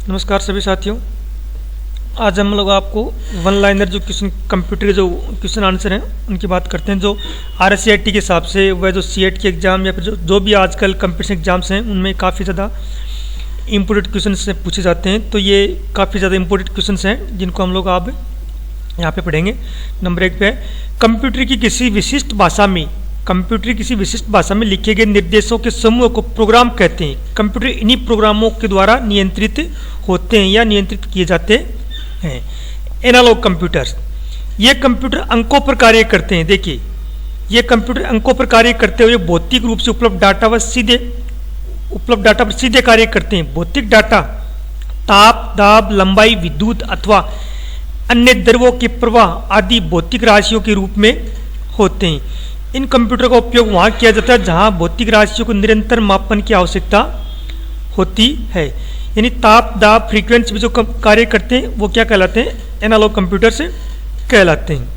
नमस्कार सभी साथियों। आज हम लोग आपको वन लाइनर जो क्वेश्चन कंप्यूटर के जो क्वेश्चन आंसर हैं उनकी बात करते हैं, जो RSCIT के हिसाब से वह जो CET के एग्ज़ाम या फिर जो भी आजकल कंपटीशन एग्जाम्स हैं उनमें काफ़ी ज़्यादा इम्पोर्टेंट क्वेश्चन से पूछे जाते हैं। तो ये काफ़ी ज़्यादा इम्पोर्टेंट क्वेश्चन हैं जिनको हम लोग आप यहाँ पे पढ़ेंगे। नंबर 1 पे कंप्यूटर की किसी विशिष्ट भाषा में लिखे गए निर्देशों के समूह को प्रोग्राम कहते हैं। कंप्यूटर इन्हीं प्रोग्रामों के द्वारा नियंत्रित होते हैं या नियंत्रित किए जाते हैं। एनालॉग कंप्यूटर्स, ये कंप्यूटर अंकों पर कार्य करते हैं। देखिए, ये कंप्यूटर अंकों पर कार्य करते हुए भौतिक रूप से उपलब्ध डाटा पर सीधे कार्य करते हैं। भौतिक डाटा ताप, दाब, लंबाई, विद्युत अथवा अन्य द्रव्यों के प्रवाह आदि भौतिक राशियों के रूप में होते हैं। इन कंप्यूटर का उपयोग वहाँ किया जाता है जहाँ भौतिक राशियों को निरंतर मापन की आवश्यकता होती है। यानी ताप, दाब, फ्रीक्वेंसी में जो कार्य करते हैं वो क्या कहलाते हैं? एनालॉग कंप्यूटर से कहलाते हैं।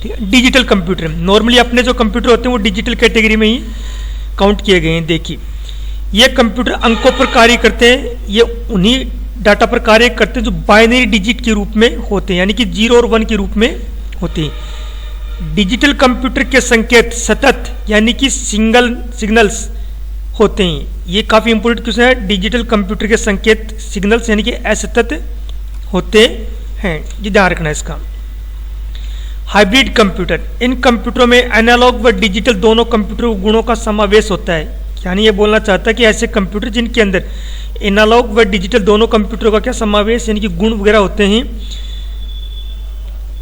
ठीक है। डिजिटल कंप्यूटर, नॉर्मली अपने जो कंप्यूटर होते हैं वो डिजिटल कैटेगरी में ही काउंट किए गए हैं। देखिए, ये कंप्यूटर अंकों पर कार्य करते हैं। ये उन्हीं डाटा पर कार्य करते हैं जो बाइनरी डिजिट के रूप में होते हैं, यानी कि 0 और 1 के रूप में होते हैं। डिजिटल कंप्यूटर के संकेत सतत यानी कि सिग्नल्स होते हैं। ये काफ़ी इंपॉर्टेंट क्वेश्चन है। डिजिटल कंप्यूटर के संकेत सिग्नल्स यानी कि असतत होते हैं, ये ध्यान रखना है इसका। हाइब्रिड कंप्यूटर, इन कंप्यूटरों में एनालॉग व डिजिटल दोनों कंप्यूटर गुणों का समावेश होता है। यानी ये बोलना चाहता है कि ऐसे कंप्यूटर जिनके अंदर एनालॉग व डिजिटल दोनों कंप्यूटरों का क्या समावेश यानी कि गुण वगैरह होते हैं,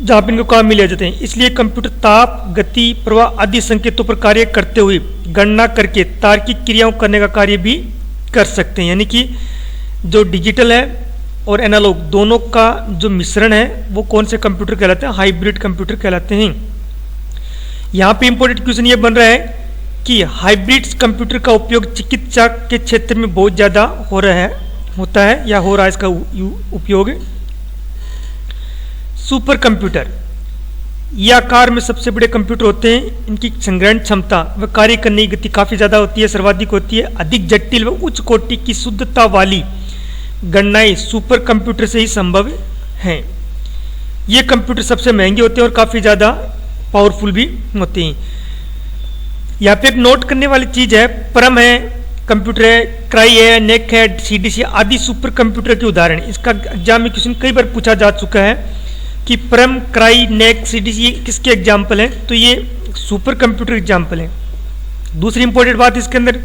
जहाँ पर इनको काम मिले जाते हैं। इसलिए कंप्यूटर ताप, गति, प्रवाह आदि संकेतों पर कार्य करते हुए गणना करके तार्किक क्रियाओं करने का कार्य भी कर सकते हैं। यानी कि जो डिजिटल है और एनालॉग दोनों का जो मिश्रण है वो कौन से कंप्यूटर कहलाते हैं? हाइब्रिड कंप्यूटर कहलाते हैं। यहाँ पे इंपॉर्टेंट क्वेश्चन ये बन रहा है कि हाइब्रिड कंप्यूटर का उपयोग चिकित्सा के क्षेत्र में बहुत ज़्यादा होता है या हो रहा है इसका उपयोग। सुपर कंप्यूटर, ये आकार में सबसे बड़े कंप्यूटर होते हैं। इनकी संग्रहण क्षमता व कार्य करने की गति काफ़ी ज़्यादा होती है, सर्वाधिक होती है। अधिक जटिल व उच्च कोटि की शुद्धता वाली गणनाएं सुपर कंप्यूटर से ही संभव हैं। ये कंप्यूटर सबसे महंगे होते हैं और काफ़ी ज़्यादा पावरफुल भी होते हैं। यहाँ पे एक नोट करने वाली चीज़ है, परम है कंप्यूटर है, क्राई है, नेक है, CDC आदि सुपर कंप्यूटर के उदाहरण। इसका एग्जाम में क्वेश्चन कई बार पूछा जा चुका है कि परम, क्राई, नेक, CDC किसके एग्जाम्पल हैं? तो ये सुपर कंप्यूटर एग्जाम्पल हैं। दूसरी इंपॉर्टेंट बात इसके अंदर,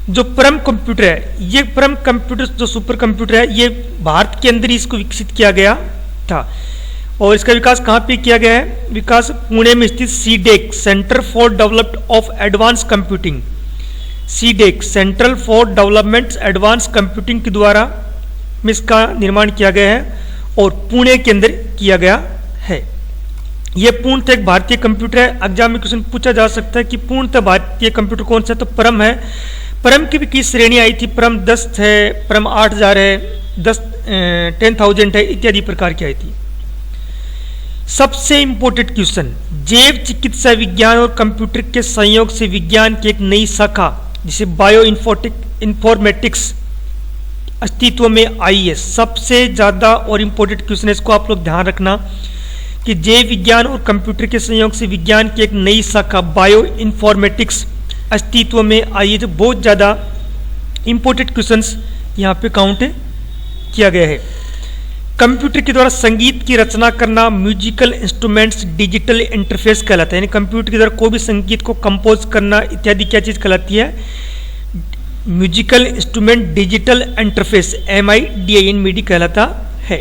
जो परम कंप्यूटर है, ये परम कंप्यूटर जो सुपर कंप्यूटर है ये भारत के अंदर ही इसको विकसित किया गया था। और इसका विकास कहाँ पे किया गया है? विकास पुणे में स्थित CDEC centre for development of advance computing, CDEC central for development advance computing के द्वारा में इसका निर्माण किया गया है और पुणे के अंदर किया गया है। यह पूर्णतः एक भारतीय कंप्यूटर है। एग्जाम में क्वेश्चन पूछा जा सकता है कि पूर्णतः भारतीय कंप्यूटर कौन सा है? तो परम है। परम की भी कई श्रेणी आई थी, परम 10 है, परम 8000 है, 10,000 है, इत्यादि प्रकार की आई थी। सबसे इंपॉर्टेंट क्वेश्चन, जैव चिकित्सा विज्ञान और कंप्यूटर के संयोग से विज्ञान की एक नई शाखा जिसे बायो इन्फॉर्मेटिक्स अस्तित्व में आई है। सबसे ज़्यादा और इम्पोर्टेंट क्वेश्चन है, इसको आप लोग ध्यान रखना कि जैव विज्ञान और कंप्यूटर के संयोग से विज्ञान की एक नई शाखा बायो इन्फॉर्मेटिक्स अस्तित्व में आई है। जो बहुत ज़्यादा इम्पोर्टेंट क्वेश्चंस यहाँ पे काउंट किया गया है। कंप्यूटर के द्वारा संगीत की रचना करना म्यूजिकल इंस्ट्रूमेंट्स डिजिटल इंटरफेस कहलाता है। यानी कंप्यूटर के द्वारा कोई भी संगीत को कंपोज करना इत्यादि क्या चीज़ कहलाती है? Musical instrument digital interface, MIDI कहलाता है।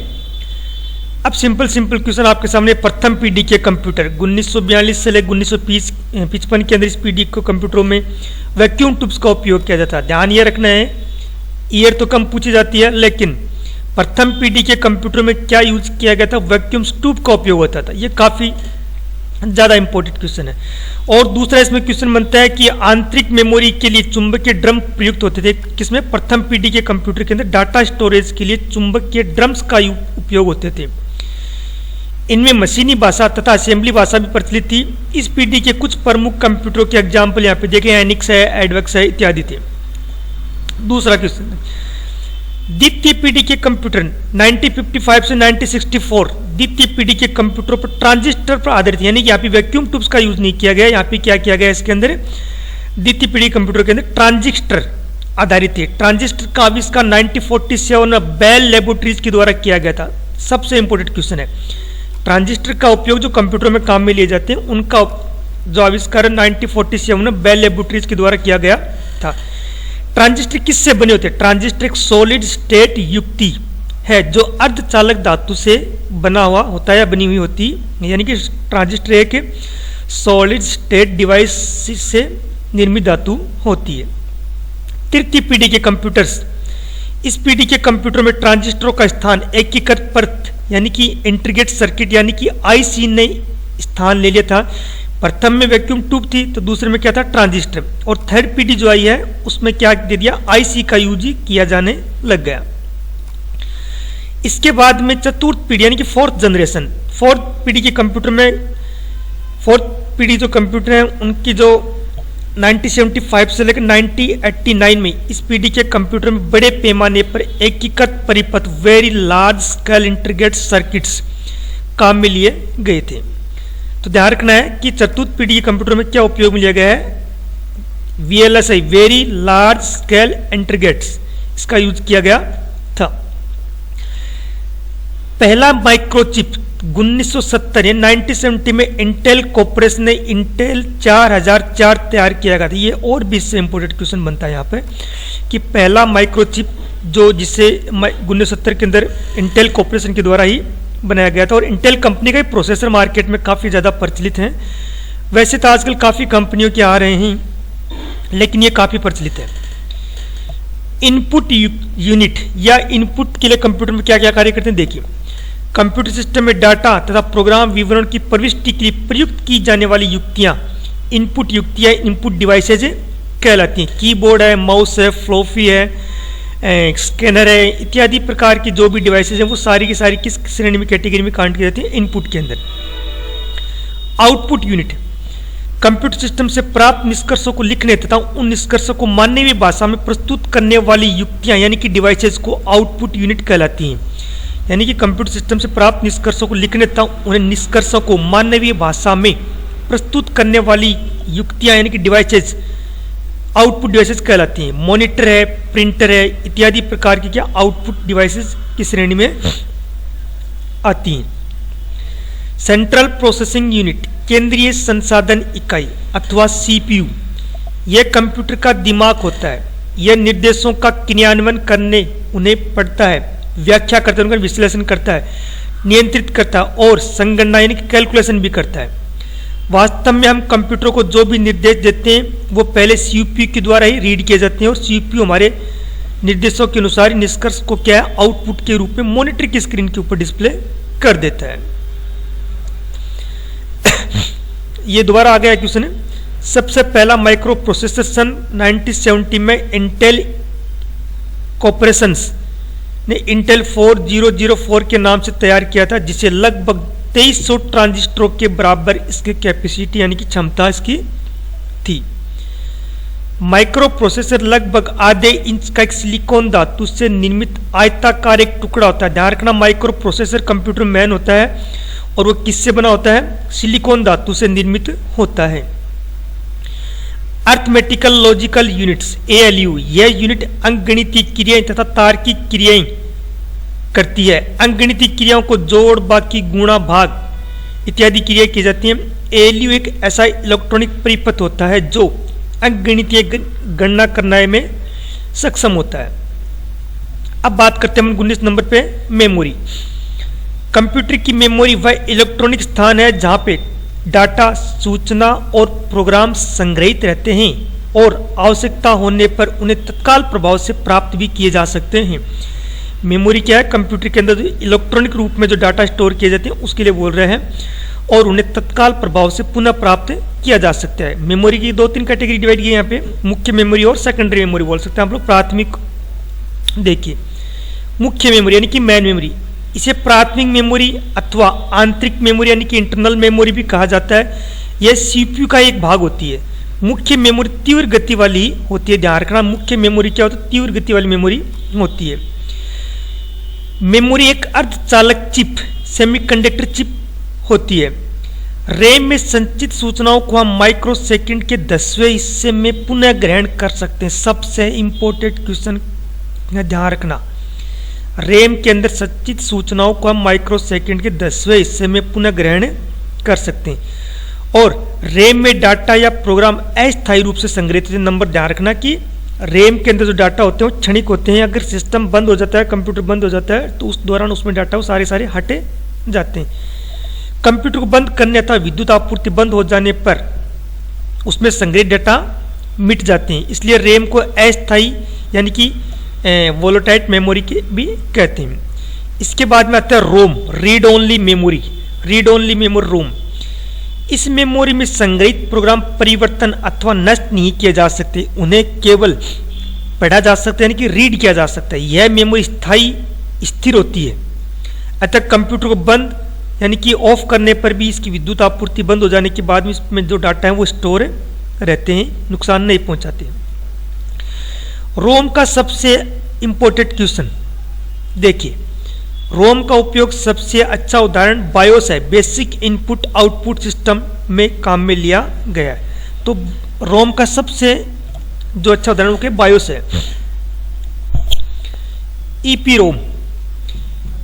अब सिंपल क्वेश्चन आपके सामने, प्रथम पीढ़ी के कंप्यूटर 1942 से लेकर 1955 के अंदर इस पीढ़ी को कंप्यूटरों में वैक्यूम ट्यूब्स का उपयोग किया जाता है। ध्यान ये रखना है, ईयर तो कम पूछी जाती है, लेकिन प्रथम पीढ़ी के कंप्यूटर में क्या यूज किया गया था? वैक्यूम ट्यूब का उपयोग होता था। ये काफ़ी ज़्यादा इंपॉर्टेंट क्वेश्चन है। और दूसरा इसमें क्वेश्चन बनता है कि आंतरिक मेमोरी के लिए चुंबकीय ड्रम प्रयुक्त होते थे। किसमें? प्रथम पीढ़ी के कंप्यूटर के अंदर डाटा स्टोरेज के लिए चुंबकीय ड्रम्स का उपयोग होते थे। इनमें मशीनी भाषा तथा असेंबली भाषा भी प्रचलित थी। इस पीढ़ी के कुछ प्रमुख कंप्यूटरों के एग्जाम्पल यहाँ पे देखें, एनिक्स है, एडवेक्स है, इत्यादि थे। दूसरा क्वेश्चन, द्वितीय पीढ़ी के कंप्यूटर 1955 से 1964 द्वितीय पीढ़ी के कंप्यूटरों पर ट्रांजिस्टर पर आधारित, यानी कि यहाँ पे वैक्यूम ट्यूब्स का यूज नहीं किया गया। यहाँ पे क्या किया गया इसके अंदर, द्वितीय पीढ़ी कंप्यूटर के अंदर ट्रांजिस्टर आधारित है। ट्रांजिस्टर का आविष्कार 1947 में बेल लेबोरेटरीज के द्वारा किया गया था। सबसे इंपॉर्टेंट क्वेश्चन है, ट्रांजिस्टर का उपयोग जो कंप्यूटर में काम में लिए जाते हैं उनका जो आविष्कार 1947 में बेल लेबोरेटरीज के द्वारा किया गया था। ट्रांजिस्टर किससे बने होते हैं? ट्रांजिस्टर एक सॉलिड स्टेट युक्ति है जो अर्धचालक धातु से बना हुआ होता है या बनी हुई होती है, यानी कि ट्रांजिस्टर एक सॉलिड स्टेट डिवाइस से निर्मित धातु होती है। तृतीय पीढ़ी के कंप्यूटर्स, इस पीढ़ी के कंप्यूटर में ट्रांजिस्टरों का स्थान एकीकृत परत यानी कि इंटीग्रेटेड सर्किट यानी कि आईसी ने स्थान ले लिया था। प्रथम में वैक्यूम ट्यूब थी तो दूसरे में क्या था, ट्रांजिस्टर। और थर्ड पीढ़ी जो आई है उसमें क्या दे दिया, आईसी का यूज किया जाने लग गया। इसके बाद में चतुर्थ पीढ़ी यानी कि फोर्थ जनरेशन, फोर्थ पीढ़ी के कंप्यूटर में, फोर्थ पीढ़ी जो कंप्यूटर है उनकी जो 1975 से लेकर 1989 में इस पीढ़ी के कंप्यूटर में बड़े पैमाने पर एकीकृत परिपथ very large scale integrated circuits काम में लिए गए थे। तो ध्यान रखना है कि चतुर्थ पीढ़ी के कंप्यूटर में क्या उपयोग में लिया गया है, VLSI very large scale integrated, इसका यूज किया गया था। पहला माइक्रोचिप 1970 या 1970 में इंटेल कॉर्पोरेशन ने इंटेल 4004 तैयार किया गया था। ये और भी इससे इंपोर्टेंट क्वेश्चन बनता है यहाँ पे कि पहला माइक्रोचिप जो जिसे 1970 के अंदर इंटेल कॉर्पोरेशन के द्वारा ही बनाया गया था। और इंटेल कंपनी का प्रोसेसर मार्केट में काफ़ी ज़्यादा प्रचलित है। वैसे तो आजकल काफ़ी कंपनियों के आ रहे हैं लेकिन ये काफ़ी प्रचलित है। इनपुट यूनिट या इनपुट के लिए कंप्यूटर में क्या क्या कार्य करते हैं देखिए। कंप्यूटर सिस्टम में डाटा तथा प्रोग्राम विवरण की प्रविष्टि के लिए प्रयुक्त की जाने वाली युक्तियां इनपुट युक्तियां इनपुट डिवाइसेज कहलाती हैं। कीबोर्ड है, माउस है, फ्लॉपी है, स्कैनर है, इत्यादि प्रकार की जो भी डिवाइसेज हैं वो सारी की सारी किस श्रेणी में, कैटेगरी में काउंट की जाती है, इनपुट के अंदर। आउटपुट यूनिट कंप्यूटर सिस्टम से प्राप्त निष्कर्षों को लिखने तथा उन निष्कर्षों को मानवीय भाषा में प्रस्तुत करने वाली युक्तियां यानी कि डिवाइसेज को आउटपुट यूनिट कहलाती हैं। यानी कि कंप्यूटर सिस्टम से प्राप्त निष्कर्षों को लिखने तथा उन्हें निष्कर्षों को मानवीय भाषा में प्रस्तुत करने वाली युक्तियां यानी कि डिवाइसेज आउटपुट डिवाइसेज कहलाती हैं। मॉनिटर है, प्रिंटर है, इत्यादि प्रकार की क्या आउटपुट डिवाइसेज की श्रेणी में आती हैं। सेंट्रल प्रोसेसिंग यूनिट केंद्रीय संसाधन इकाई अथवा CPU, यह कंप्यूटर का दिमाग होता है। यह निर्देशों का क्रियान्वयन करने उन्हें पढ़ता है, व्याख्या करता है, उनका विश्लेषण करता है, नियंत्रित करता है और संगणना यानी कि कैलकुलेशन भी करता है। वास्तव में हम कंप्यूटर को जो भी निर्देश देते हैं वो पहले CPU के द्वारा ही रीड किए जाते हैं और CPU हमारे निर्देशों के अनुसार निष्कर्ष को क्या है आउटपुट के रूप में मॉनिटर की स्क्रीन के ऊपर डिस्प्ले कर देता है। ये दोबारा आ गया क्वेश्चन है। सबसे पहला माइक्रो प्रोसेसर सन 1970 में इंटेल कॉर्पोरेशंस ने इंटेल 4004 के नाम से तैयार किया था, जिसे लगभग 2300 ट्रांजिस्टरों के बराबर इसकी कैपेसिटी यानी कि क्षमता इसकी थी। माइक्रो प्रोसेसर लगभग आधे इंच का एक सिलिकॉन धातु से निर्मित आयताकार एक टुकड़ा होता है। ध्यान रखना, माइक्रो प्रोसेसर कंप्यूटर मैन होता है और वो किससे बना होता है, सिलिकॉन धातु से निर्मित होता है। अर्थमेटिकल लॉजिकल यूनिट्स ALU, यह यूनिट अंकगणितीय क्रियाएं तथा तार्किक क्रियाएं करती है। अंकगणितीय क्रियाओं को जोड़, बाकी, गुणा, भाग इत्यादि क्रियाएं की जाती हैं। ALU एक ऐसा इलेक्ट्रॉनिक परिपथ होता है जो अंकगणितीय गणना करने में सक्षम होता है। अब बात करते हैं 19 नंबर पे मेमोरी। कंप्यूटर की मेमोरी वह इलेक्ट्रॉनिक स्थान है जहां पे डाटा, सूचना और प्रोग्राम संग्रहित रहते हैं और आवश्यकता होने पर उन्हें तत्काल प्रभाव से प्राप्त भी किए जा सकते हैं। मेमोरी क्या है, कंप्यूटर के अंदर इलेक्ट्रॉनिक रूप में जो डाटा स्टोर किए जाते हैं उसके लिए बोल रहे हैं और उन्हें तत्काल प्रभाव से पुनः प्राप्त किया जा सकता है। मेमोरी की 2-3 कैटेगरी डिवाइड की यहाँ पे, मुख्य मेमोरी और सेकेंडरी मेमोरी बोल सकते हैं आप लोग। प्राथमिक देखिए, मुख्य मेमोरी यानी कि मेन मेमोरी, इसे प्राथमिक मेमोरी अथवा आंतरिक मेमोरी यानी कि इंटरनल मेमोरी भी कहा जाता है। यह CPU का एक भाग होती है। मुख्य मेमोरी तीव्र गति वाली होती है। ध्यान रखना, मुख्य मेमोरी क्या होता है, तीव्र गति वाली मेमोरी होती है। मेमोरी एक अर्धचालक चिप सेमीकंडक्टर चिप होती है। रैम में संचित सूचनाओं को हम माइक्रोसेकंड के 10वें हिस्से में पुनः ग्रहण कर सकते हैं। सबसे इंपॉर्टेंट क्वेश्चन ध्यान रखना, रैम के अंदर संचित सूचनाओं को हम माइक्रोसेकंड के 10वें हिस्से में पुनः ग्रहण कर सकते हैं। और रैम में डाटा या प्रोग्राम अस्थायी रूप से संग्रहित होते हैं। नंबर ध्यान रखना कि रैम के अंदर जो डाटा होते हैं वो क्षणिक होते हैं। अगर सिस्टम बंद हो जाता है, कंप्यूटर बंद हो जाता है, तो उस दौरान उसमें डाटा वो सारे हटे जाते हैं। कंप्यूटर को बंद करने अथवा विद्युत आपूर्ति बंद हो जाने पर उसमें संग्रहित डाटा मिट जाते हैं। इसलिए रैम को अस्थायी यानी कि वोलेटाइल मेमोरी के भी कहते हैं। इसके बाद में आता है ROM, read only memory, read only memory ROM. इस मेमोरी में संग्रहित प्रोग्राम परिवर्तन अथवा नष्ट नहीं किए जा सकते, उन्हें केवल पढ़ा जा सकता है यानी कि रीड किया जा सकता है। यह मेमोरी स्थायी स्थिर होती है। अतः कंप्यूटर को बंद यानी कि ऑफ करने पर भी इसकी विद्युत आपूर्ति बंद हो जाने के बाद में इसमें जो डाटा है वो स्टोर रहते हैं, नुकसान नहीं पहुंचाते। रोम का सबसे इंपॉर्टेंट क्वेश्चन देखिए, रोम का उपयोग सबसे अच्छा उदाहरण बायोस है, बेसिक इनपुट आउटपुट सिस्टम में काम में लिया गया है। तो रोम का सबसे जो अच्छा उदाहरण वो बायोस है। EP ROM,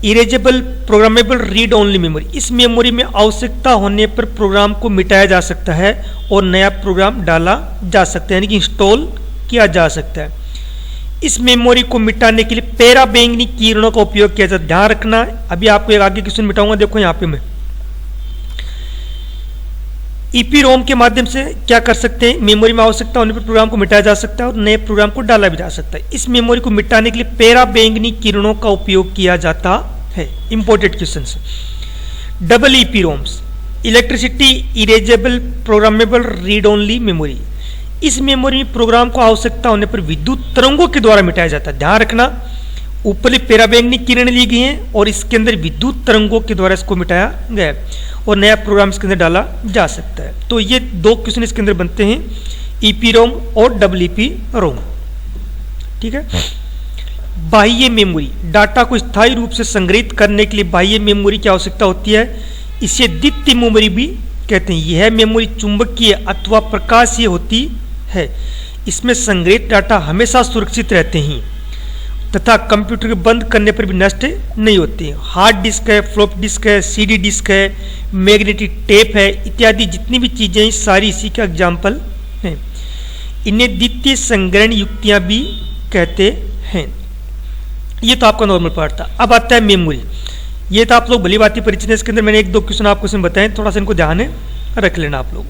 erasable programmable read only memory. इस मेमोरी में आवश्यकता होने पर प्रोग्राम को मिटाया जा सकता है और नया प्रोग्राम डाला जा सकता है यानी कि इंस्टॉल किया जा सकता है। इस मेमोरी को मिटाने के लिए पैराबैंगनी किरणों का उपयोग किया जाता है। ध्यान रखना, अभी आपको एक आगे क्वेश्चन मिटाऊंगा, देखो यहाँ पे मैं ईपी रोम के माध्यम से क्या कर सकते हैं, मेमोरी में आवश्यकता होने पर प्रोग्राम को मिटाया जा सकता है और नए प्रोग्राम को डाला भी जा सकता है। इस मेमोरी को मिटाने के लिए पैराबैंगनी किरणों का उपयोग किया जाता है। इंपॉर्टेंट क्वेश्चन है। Double EP roams, electricity erasable programmable read only memory. इस मेमोरी में प्रोग्राम को आवश्यकता होने पर विद्युत तरंगों के द्वारा मिटाया जाता है। ध्यान रखना, ऊपरी पैराबैंगनी किरण ली गई है और इसके अंदर विद्युत तरंगों के द्वारा इसको मिटाया गया है और नया प्रोग्राम इसके अंदर डाला जा सकता है। तो ये दो क्वेश्चन इसके अंदर बनते हैं, ईपी रोम और डबल ईपी रोम। ठीक है। बाह्य मेमोरी, डाटा को स्थायी रूप से संग्रहित करने के लिए बाह्य मेमोरी की आवश्यकता होती है। इसे द्वितीय मेमोरी भी कहते हैं। यह मेमोरी चुंबकीय अथवा प्रकाशीय होती है। इसमें संग्रहित डाटा हमेशा सुरक्षित रहते हैं तथा कंप्यूटर के बंद करने पर भी नष्ट नहीं होते। हार्ड डिस्क है, फ्लॉपी डिस्क है, सीडी डिस्क है, मैग्नेटिक टेप है, इत्यादि जितनी भी चीजें सारी इसी का एग्जाम्पल हैं। इन्हें द्वितीय संग्रहण युक्तियां भी कहते हैं। ये तो आपका नॉर्मल पार्ट था। अब आता है मेमोरी। ये तो आप लोग भली बात ही परिचित है। इसके अंदर मैंने एक दो क्वेश्चन आपको इसमें बताए, थोड़ा सा इनको ध्यान रख लेना आप लोग।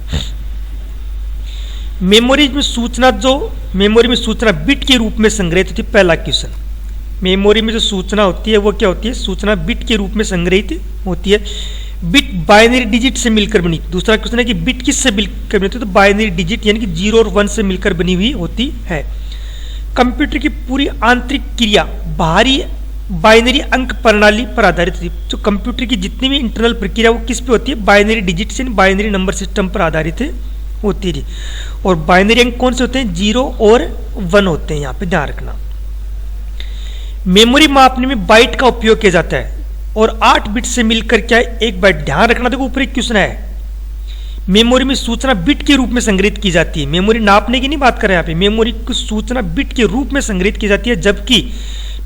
मेमोरी में सूचना, जो मेमोरी में सूचना बिट के रूप में संग्रहित होती है। पहला क्वेश्चन, मेमोरी में जो सूचना होती है वो क्या होती है, सूचना बिट के रूप में संग्रहित होती है। बिट बाइनरी डिजिट से मिलकर बनी। दूसरा क्वेश्चन है कि बिट किससे मिलकर बनी होती है, तो बाइनरी डिजिट यानी कि 0 और 1 से मिलकर बनी हुई होती है। कंप्यूटर की पूरी आंतरिक क्रिया बाहरी बाइनरी अंक प्रणाली पर आधारित होती है। जो कंप्यूटर की जितनी भी इंटरनल प्रक्रिया वो किस पे होती है, बाइनरी डिजिट से, बाइनरी नंबर सिस्टम पर आधारित होती है। और बाइनरी अंक कौन से होते हैं, 0 और 1 होते हैं। यहाँ पे ध्यान रखना। मेमोरी मापने में बाइट का उपयोग किया जाता है और 8 बिट से मिलकर क्या है, 1 बाइट। ध्यान रखना, देखो ऊपर एक क्वेश्चन है, मेमोरी में सूचना बिट के रूप में संग्रहित की जाती है। मेमोरी नापने की नहीं बात कर रहे हैं यहाँ पे, मेमोरी की सूचना बिट के रूप में संग्रहित की जाती है, जबकि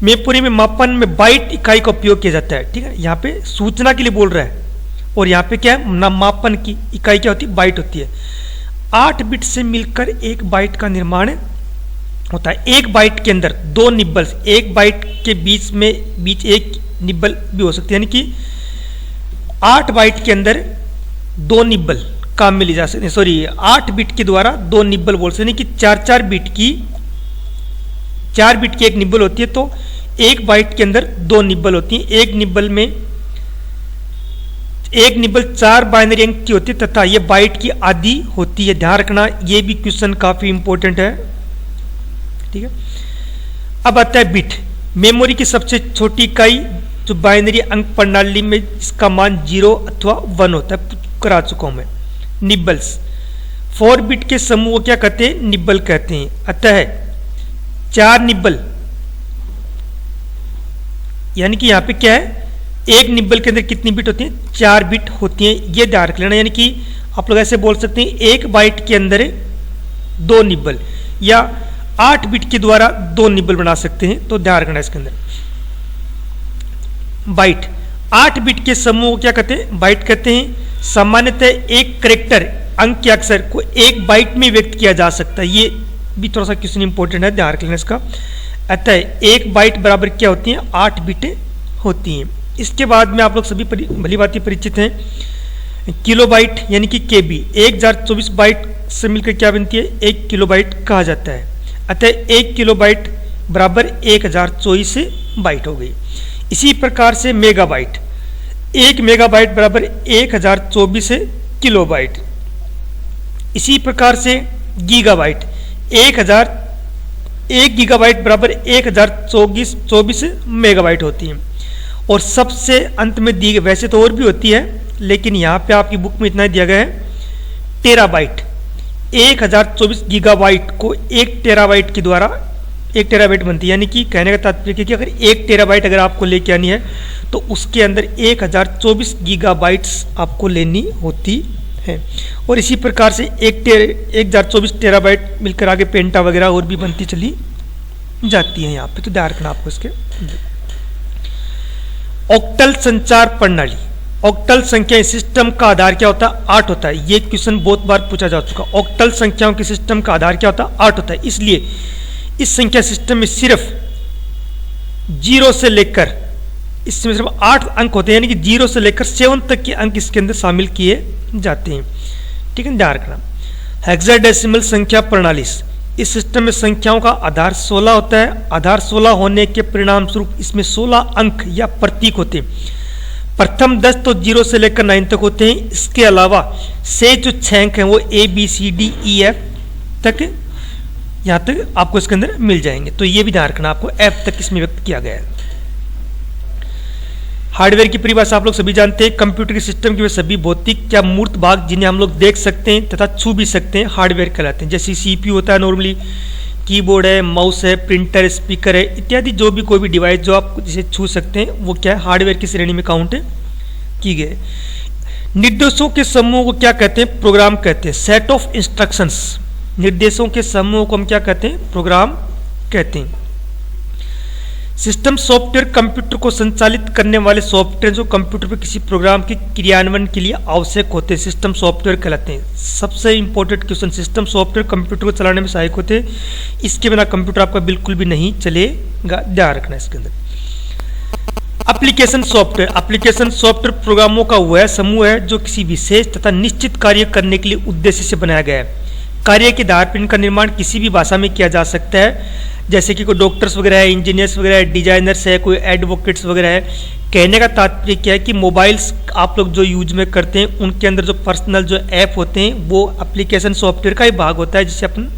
मेमोरी में मापन में बाइट इकाई का उपयोग किया जाता है। ठीक है, यहाँ पे सूचना के लिए बोल रहा है और यहाँ पे क्या है, मापन की इकाई क्या होती है, बाइट होती है। 8 बिट से मिलकर 1 बाइट का निर्माण होता है। 1 बाइट के अंदर 2 निब्बल्स, 1 बाइट के बीच एक निब्बल भी हो सकती है, यानी कि 8 बाइट के अंदर 2 निब्बल काम में ली जा सकते हैं। सॉरी, 8 बिट के द्वारा 2 निब्बल बोल सकते हैं कि 4 बिट की 1 निब्बल होती है। तो 1 बाइट के अंदर 2 निब्बल होती हैं। एक निब्बल 4 बाइनरी अंक की होती है तथा यह बाइट की आधी होती है। ध्यान रखना, यह भी क्वेश्चन काफी इंपॉर्टेंट है। ठीक है। अब आता है बिट। मेमोरी की सबसे छोटी इकाई जो बाइनरी अंक प्रणाली में इसका मान 0 अथवा 1 होता है, करा चुका हूं मैं। निब्बल्स, 4 बिट के समूह को क्या कहते हैं, निब्बल कहते हैं। अतः 4 निब्बल यानी कि यहाँ पे क्या है, एक निब्बल के अंदर कितनी बिट होती हैं, 4 बिट होती हैं, ये ध्यान रख लेना। यानी कि आप लोग ऐसे बोल सकते हैं 1 बाइट के अंदर 2 निब्बल, या 8 बिट के द्वारा 2 निब्बल बना सकते हैं। तो ध्यान रखना इसके अंदर बाइट, 8 बिट के समूह को क्या कहते हैं, बाइट कहते हैं। सामान्यतः एक कैरेक्टर अंक के अक्षर को 1 बाइट में व्यक्त किया जा सकता है। ये भी थोड़ा सा क्वेश्चन इंपॉर्टेंट है, ध्यान रख लेना इसका। अतः 1 बाइट बराबर क्या होती हैं, 8 बिटें होती हैं। इसके बाद में आप लोग सभी भली भांति परिचित हैं किलो बाइट यानी कि केबी, 1024 बाइट से मिलकर क्या बनती है, 1 किलो बाइट कहा जाता है। अतः 1 किलो बाइट बराबर 1024 बाइट हो गई। इसी प्रकार से मेगाबाइट, 1 मेगाबाइट बराबर 1024 किलो बाइट। इसी प्रकार से गीगाबाइट, 1 गीगाबाइट बराबर 1024 मेगाबाइट होती है। और सबसे अंत में दी गई, वैसे तो और भी होती है लेकिन यहाँ पे आपकी बुक में इतना ही दिया गया है, टेराबाइट। 1024 गीगाबाइट को 1 टेराबाइट के द्वारा 1 टेराबाइट बनती है। यानी कि कहने का तात्पर्य कि अगर 1 टेराबाइट अगर आपको लेके आनी है तो उसके अंदर 1024 गीगाबाइट्स आपको लेनी होती है। और इसी प्रकार से 1024 टेराबाइट मिलकर आगे पेंटा वगैरह और भी बनती चली जाती है। यहाँ पे तो ध्यान रखना आपको इसके। ऑक्टल संचार प्रणाली, ऑक्टल संख्या सिस्टम का आधार क्या होता है, 8 होता है। ये क्वेश्चन बहुत बार पूछा जा चुका। ऑक्टल संख्याओं के सिस्टम का आधार क्या होता है, 8 होता है। इसलिए इस संख्या सिस्टम में सिर्फ 0 से लेकर, इसमें सिर्फ 8 अंक होते हैं, यानी कि 0 से लेकर 7 तक के अंक इसके अंदर शामिल किए जाते हैं। ठीक है, ध्यान रखना। हेक्साडेसिमल संख्या प्रणाली, इस सिस्टम में संख्याओं का आधार 16 होता है। आधार 16 होने के परिणाम स्वरूप इसमें 16 अंक या प्रतीक होते हैं। प्रथम 10 तो 0 से लेकर 9 तक होते हैं। इसके अलावा से जो 6 अंक हैं वो ABCDEF तक, यहाँ तक आपको इसके अंदर मिल जाएंगे। तो ये भी ध्यान रखना आपको, F तक इसमें व्यक्त किया गया है। हार्डवेयर की परिभाषा आप लोग सभी जानते हैं। कंप्यूटर के सिस्टम के वे सभी भौतिक या मूर्त भाग जिन्हें हम लोग देख सकते हैं तथा छू भी सकते हैं हार्डवेयर कहलाते हैं। जैसे CPU होता है नॉर्मली, कीबोर्ड है, माउस है, प्रिंटर, स्पीकर है इत्यादि, जो भी कोई भी डिवाइस जो आप जिसे छू सकते हैं वो क्या है, हार्डवेयर की श्रेणी में काउंट की गए। निर्देशों के समूह को क्या कहते हैं, प्रोग्राम कहते हैं। सेट ऑफ इंस्ट्रक्शंस, निर्देशों के समूह को हम क्या कहते हैं, प्रोग्राम कहते हैं। सिस्टम सॉफ्टवेयर, कंप्यूटर को संचालित करने वाले सॉफ्टवेयर जो कंप्यूटर पर किसी प्रोग्राम के क्रियान्वयन के लिए आवश्यक होते हैं, सिस्टम सॉफ्टवेयर कहलाते हैं। सबसे important question, system software computer को चलाने में सहायक होते हैं। इसके बिना कंप्यूटर आपका बिल्कुल भी नहीं चलेगा, ध्यान रखना इसके अंदर। एप्लीकेशन सॉफ्टवेयर, एप्लीकेशन सॉफ्टवेयर प्रोग्रामों का वह समूह है जो किसी विशेष तथा निश्चित कार्य करने के लिए उद्देश्य से बनाया गया है। कार्य के आधार पर इनका निर्माण किसी भी भाषा में किया जा सकता है। जैसे कि कोई डॉक्टर्स वगैरह है, इंजीनियर्स वगैरह है, डिजाइनर्स है, कोई एडवोकेट्स वगैरह है। कहने का तात्पर्य क्या है कि मोबाइल्स आप लोग जो यूज में करते हैं उनके अंदर जो पर्सनल जो ऐप होते हैं वो एप्लीकेशन सॉफ्टवेयर का ही भाग होता है, जिसे अपन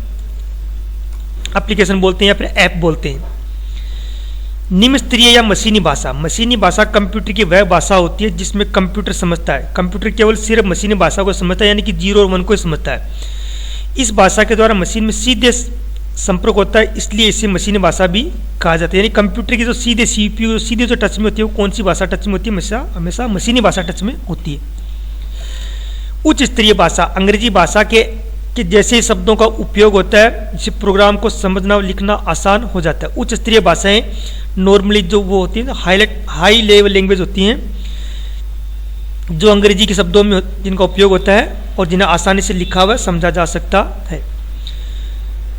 एप्लीकेशन बोलते हैं या फिर ऐप बोलते हैं। निम्न स्तरीय या मशीनी भाषा, मशीनी भाषा कंप्यूटर की वह भाषा होती है जिसमें कंप्यूटर समझता है। कंप्यूटर केवल सिर्फ मशीनी भाषा को समझता है, यानी कि 0 और 1 को समझता है। इस भाषा के द्वारा मशीन में सीधे संपर्क होता है, इसलिए इसे मशीनी भाषा भी कहा जाता है। यानी कंप्यूटर की जो सीधे CPU सीधे जो टच में होती है वो कौन सी भाषा टच में होती है, हमेशा मशीनी भाषा टच में होती है। उच्च स्तरीय भाषा, अंग्रेजी भाषा के जैसे शब्दों का उपयोग होता है जिससे प्रोग्राम को समझना और लिखना आसान हो जाता है। उच्च स्तरीय भाषाएं नॉर्मली जो वो होती है हाई लेवल लैंग्वेज होती हैं, जो अंग्रेजी के शब्दों में जिनका उपयोग होता है और जिन्हें आसानी से लिखा हुआ समझा जा सकता है।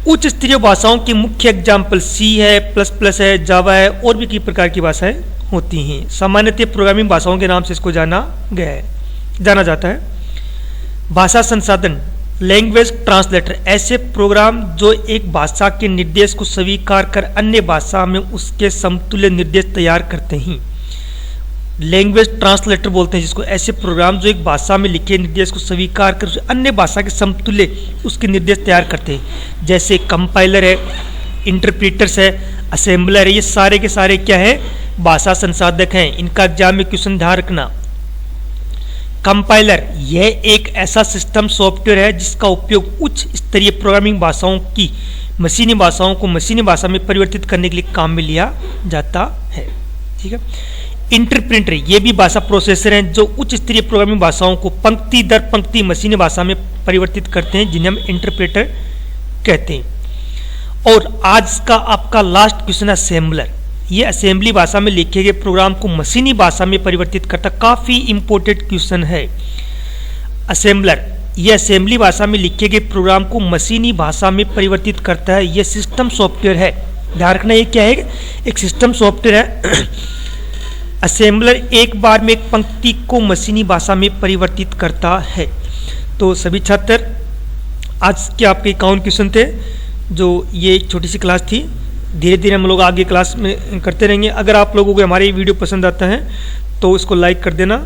उच्च स्तरीय भाषाओं की मुख्य एग्जाम्पल C है, ++ है, जावा है और भी कई प्रकार की भाषाएं होती हैं। सामान्यतः प्रोग्रामिंग भाषाओं के नाम से इसको जाना जाता है। भाषा संसाधन, लैंग्वेज ट्रांसलेटर, ऐसे प्रोग्राम जो एक भाषा के निर्देश को स्वीकार कर अन्य भाषा में उसके समतुल्य निर्देश तैयार करते हैं। लैंग्वेज ट्रांसलेटर बोलते हैं जिसको, ऐसे प्रोग्राम जो एक भाषा में लिखे निर्देश को स्वीकार कर अन्य भाषा के समतुल्य उसके निर्देश तैयार करते हैं। जैसे कंपाइलर है, इंटरप्रीटर्स है, असेंबलर है, ये सारे के सारे क्या है, भाषा संसाधक हैं। इनका एग्जाम में क्वेश्चन ध्यान रखना। कंपाइलर यह एक ऐसा सिस्टम सॉफ्टवेयर है जिसका उपयोग उच्च स्तरीय प्रोग्रामिंग भाषाओं की मशीनी भाषाओं को मशीनी भाषा में परिवर्तित करने के लिए काम में लिया जाता है। ठीक है। इंटरप्रेटर ये भी भाषा प्रोसेसर हैं जो उच्च स्तरीय प्रोग्रामिंग भाषाओं को पंक्ति दर पंक्ति मशीनी भाषा में परिवर्तित करते हैं, जिन्हें हम इंटरप्रेटर कहते हैं। और आज का आपका लास्ट क्वेश्चन है असेंबलर। ये असेंबली भाषा में लिखे गए प्रोग्राम को मशीनी भाषा में परिवर्तित करता, काफी इंपॉर्टेंट क्वेश्चन है। असेंबलर यह असेंबली भाषा में लिखे गए प्रोग्राम को मशीनी भाषा में परिवर्तित करता है। यह सिस्टम सॉफ्टवेयर है, ध्यान रखना ये क्या है, एक सिस्टम सॉफ्टवेयर है। असेंबलर एक बार में एक पंक्ति को मशीनी भाषा में परिवर्तित करता है। तो सभी छात्र आज के आपके इक्यावन क्वेश्चन थे, जो ये एक छोटी सी क्लास थी। धीरे धीरे हम लोग आगे क्लास में करते रहेंगे। अगर आप लोगों को हमारे वीडियो पसंद आता है तो इसको लाइक कर देना,